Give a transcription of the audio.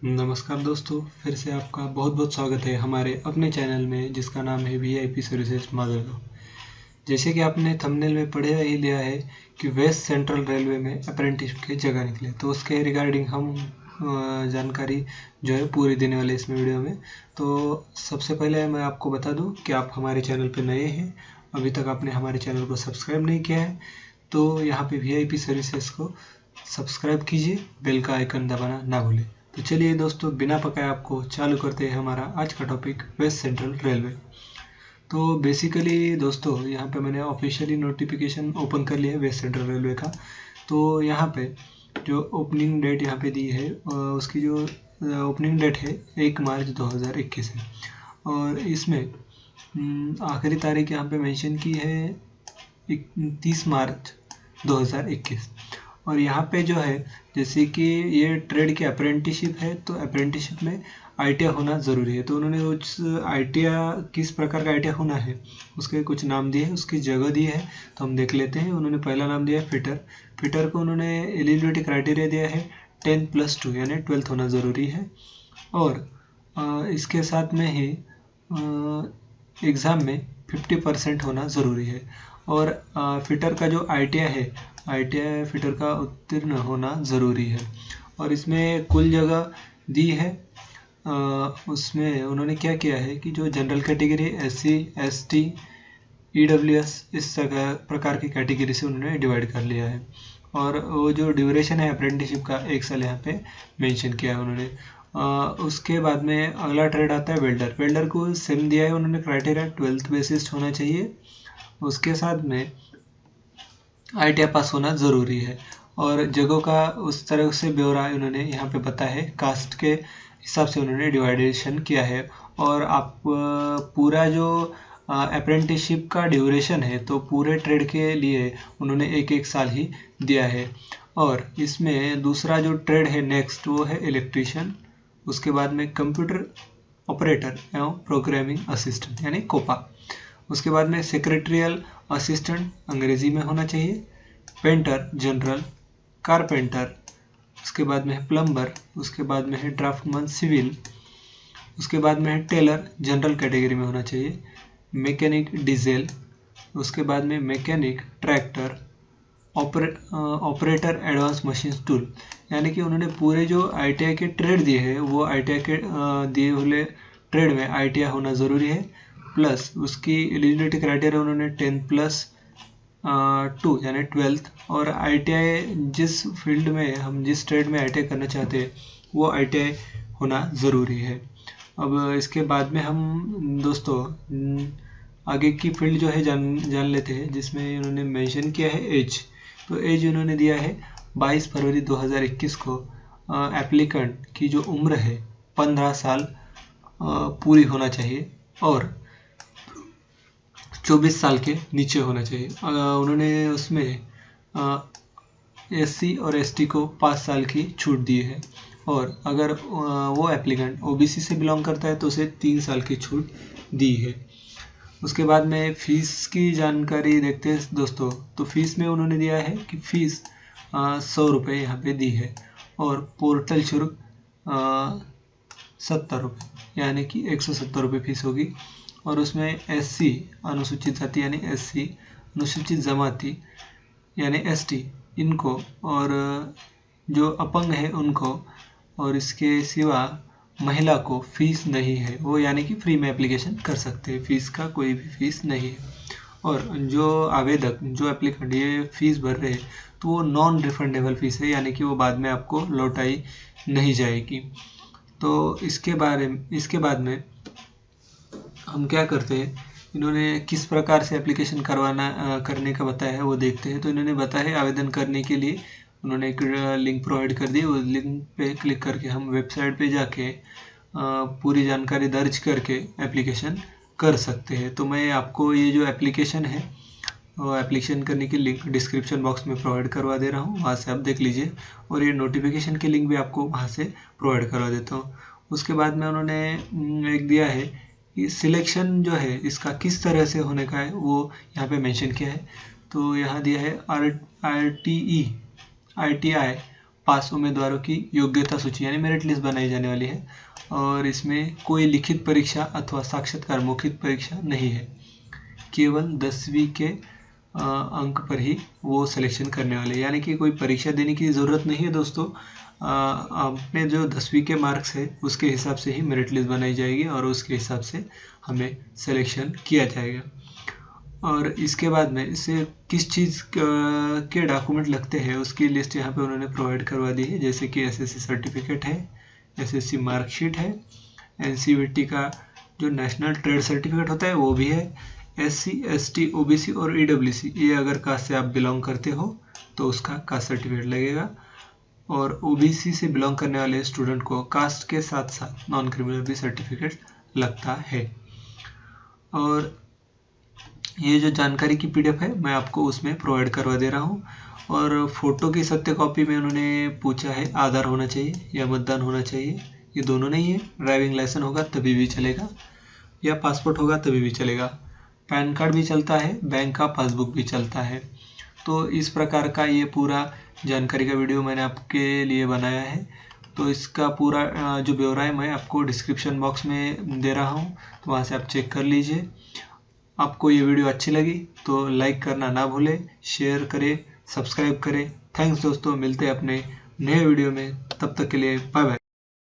नमस्कार दोस्तों, फिर से आपका बहुत बहुत स्वागत है हमारे अपने चैनल में जिसका नाम है वीआईपी सर्विसेज माधवगांव। जैसे कि आपने थंबनेल में पढ़ ही लिया है कि वेस्ट सेंट्रल रेलवे में अप्रेंटिस की जगह निकले, तो उसके रिगार्डिंग हम जानकारी जो है पूरी देने वाले इसमें वीडियो में। तो सबसे पहले मैं आपको बता दूं कि आप हमारे चैनल पर नए हैं, अभी तक आपने हमारे चैनल को सब्सक्राइब नहीं किया है तो यहाँ पे वीआईपी सर्विसेज को सब्सक्राइब कीजिए, बेल का आइकन दबाना ना भूलें। तो चलिए दोस्तों, बिना पकाए आपको चालू करते हैं हमारा आज का टॉपिक वेस्ट सेंट्रल रेलवे। तो बेसिकली दोस्तों, यहाँ पे मैंने ऑफिशियली नोटिफिकेशन ओपन कर लिया है वेस्ट सेंट्रल रेलवे का। तो यहाँ पे जो ओपनिंग डेट यहाँ पे दी है, उसकी जो ओपनिंग डेट है 1 मार्च 2021 है, और इसमें आखिरी तारीख यहाँ पे मेंशन की है 30 मार्च 2021। और यहाँ पे जो है, जैसे कि ये ट्रेड की अप्रेंटिसशिप है, तो अप्रेंटिसशिप में आईटीआई होना ज़रूरी है। तो उन्होंने उस आईटीआई किस प्रकार का आईटीआई होना है उसके कुछ नाम दिए हैं, उसकी जगह दी है, तो हम देख लेते हैं। उन्होंने पहला नाम दिया है फिटर। फिटर को उन्होंने एलिजिबिलिटी क्राइटेरिया दिया है 10+2 यानी 12th होना ज़रूरी है, और इसके साथ में ही एग्ज़ाम में 50% होना ज़रूरी है। और फिटर का जो आईटीआई है, आईटीआई फिटर का उत्तीर्ण होना ज़रूरी है। और इसमें कुल जगह दी है, उसमें उन्होंने क्या किया है कि जो general category, SC, ST, EWS, इस प्रकार की कैटेगरी से उन्होंने डिवाइड कर लिया है। और वो जो ड्यूरेशन है अप्रेंटिसशिप का 1 साल यहाँ पे मेंशन किया है उन्होंने। उसके बाद में अगला ट्रेड आता है वेल्डर। वेल्डर को सेम दिया है उन्होंने क्राइटेरिया, 12th बेसिस होना चाहिए, उसके साथ में आईटीआई पास होना ज़रूरी है। और जगहों का उस तरह से ब्यौरा उन्होंने यहाँ पे बताया है, कास्ट के हिसाब से उन्होंने डिवाइडेशन किया है। और आप पूरा जो अप्रेंटिसशिप का ड्यूरेशन है, तो पूरे ट्रेड के लिए उन्होंने 1 साल ही दिया है। और इसमें दूसरा जो ट्रेड है नेक्स्ट, वो है इलेक्ट्रीशियन। उसके बाद में कंप्यूटर ऑपरेटर एवं प्रोग्रामिंग असिस्टेंट यानी कोपा। उसके बाद में सेक्रेटरियल असिस्टेंट अंग्रेजी में होना चाहिए, पेंटर जनरल, कारपेंटर, उसके बाद में है प्लम्बर, उसके बाद में है ड्राफ्टमैन सिविल, उसके बाद में है टेलर जनरल कैटेगरी में होना चाहिए, मैकेनिक डीजल, उसके बाद में mechanic tractor, operator advance machine tool. यानी कि उन्होंने पूरे जो आईटीआई के ट्रेड दिए हैं, वो आईटीआई के दिए हुए ट्रेड में आईटीआई होना ज़रूरी है, प्लस उसकी एलिजिबिलिटी क्राइटेरिया उन्होंने 10+2 यानी 12th। और आईटीआई जिस फील्ड में हम जिस ट्रेड में आईटीआई करना चाहते हैं, वो आईटीआई होना ज़रूरी है। अब इसके बाद में हम दोस्तों आगे की फील्ड जो है जान लेते हैं, जिसमें उन्होंने मेंशन किया है एज। तो एज उन्होंने दिया है 22 फरवरी 2021 को एप्लीकेंट की जो उम्र है 15 साल पूरी होना चाहिए, और 24 साल के नीचे होना चाहिए। उन्होंने उसमें एससी और एसटी को 5 साल की छूट दी है, और अगर वो एप्लीकेंट ओबीसी से बिलोंग करता है तो उसे 3 साल की छूट दी है। उसके बाद में फीस की जानकारी देखते हैं दोस्तों। तो फीस में उन्होंने दिया है कि फीस 100 रुपये यहाँ पे दी है, और पोर्टल शुल्क 70 रुपये यानी कि 170 रुपये फीस होगी। और उसमें एससी अनुसूचित जाति यानी एससी, अनुसूचित जमाती यानी एसटी इनको, और जो अपंग है उनको, और इसके सिवा महिला को फीस नहीं है, वो यानी कि फ्री में एप्लीकेशन कर सकते हैं, फीस का कोई भी फीस नहीं है। और जो आवेदक, जो एप्लीकेंट ये फीस भर रहे हैं, तो वो नॉन रिफंडेबल फीस है, यानी कि वो बाद में आपको लौटाई नहीं जाएगी। तो इसके बाद में हम क्या करते हैं, इन्होंने किस प्रकार से एप्लीकेशन करने का बताया है वो देखते हैं। तो इन्होंने बताया है आवेदन करने के लिए उन्होंने एक लिंक प्रोवाइड कर दी, उस लिंक पे क्लिक करके हम वेबसाइट पे जाके पूरी जानकारी दर्ज करके एप्लीकेशन कर सकते हैं। तो मैं आपको ये जो एप्लीकेशन है, वो एप्लीकेशन करने की लिंक डिस्क्रिप्शन बॉक्स में प्रोवाइड करवा दे रहा हूँ, वहाँ से आप देख लीजिए। और ये नोटिफिकेशन की लिंक भी आपको वहाँ से प्रोवाइड करवा देता हूँ। उसके बाद में उन्होंने एक दिया है कि सिलेक्शन जो है इसका किस तरह से होने का है, वो यहाँ पे मेंशन किया है। तो यहाँ दिया है आईटीआई पास उम्मीदवारों की योग्यता सूची यानी मेरिट लिस्ट बनाई जाने वाली है और इसमें कोई लिखित परीक्षा अथवा साक्षात्कार मौखिक परीक्षा नहीं है। केवल 10वीं के अंक पर ही वो सिलेक्शन करने वाले, यानी कि कोई परीक्षा देने की ज़रूरत नहीं है दोस्तों। अपने जो 10वीं के मार्क्स है उसके हिसाब से ही मेरिट लिस्ट बनाई जाएगी और उसके हिसाब से हमें सिलेक्शन किया जाएगा। और इसके बाद में इसे किस चीज़ के डॉक्यूमेंट लगते हैं उसकी लिस्ट यहाँ पे उन्होंने प्रोवाइड करवा दी है, जैसे कि एसएससी सर्टिफिकेट है, एसएससी मार्कशीट है, एनसीवीटी का जो नेशनल ट्रेड सर्टिफिकेट होता है वो भी है, एससी एसटी ओबीसी और ईडब्ल्यूसी ये अगर कास्ट से आप बिलोंग करते हो तो उसका कास्ट सर्टिफिकेट लगेगा, और ओबीसी से बिलोंग करने वाले स्टूडेंट को कास्ट के साथ साथ नॉन क्रिमिनल भी सर्टिफिकेट लगता है। और ये जो जानकारी की पीडीएफ है मैं आपको उसमें प्रोवाइड करवा दे रहा हूँ। और फोटो की सत्य कॉपी में उन्होंने पूछा है आधार होना चाहिए या मतदान होना चाहिए, ये दोनों नहीं है। ड्राइविंग लाइसेंस होगा तभी भी चलेगा या पासपोर्ट होगा तभी भी चलेगा, पैन कार्ड भी चलता है, बैंक का पासबुक भी चलता है। तो इस प्रकार का ये पूरा जानकारी का वीडियो मैंने आपके लिए बनाया है। तो इसका पूरा जो ब्यौरा है मैं आपको डिस्क्रिप्शन बॉक्स में दे रहा हूँ, तो वहाँ से आप चेक कर लीजिए। आपको ये वीडियो अच्छी लगी तो लाइक करना ना भूलें, शेयर करें, सब्सक्राइब करें। थैंक्स दोस्तों, मिलते हैं अपने नए वीडियो में, तब तक के लिए बाय बाय।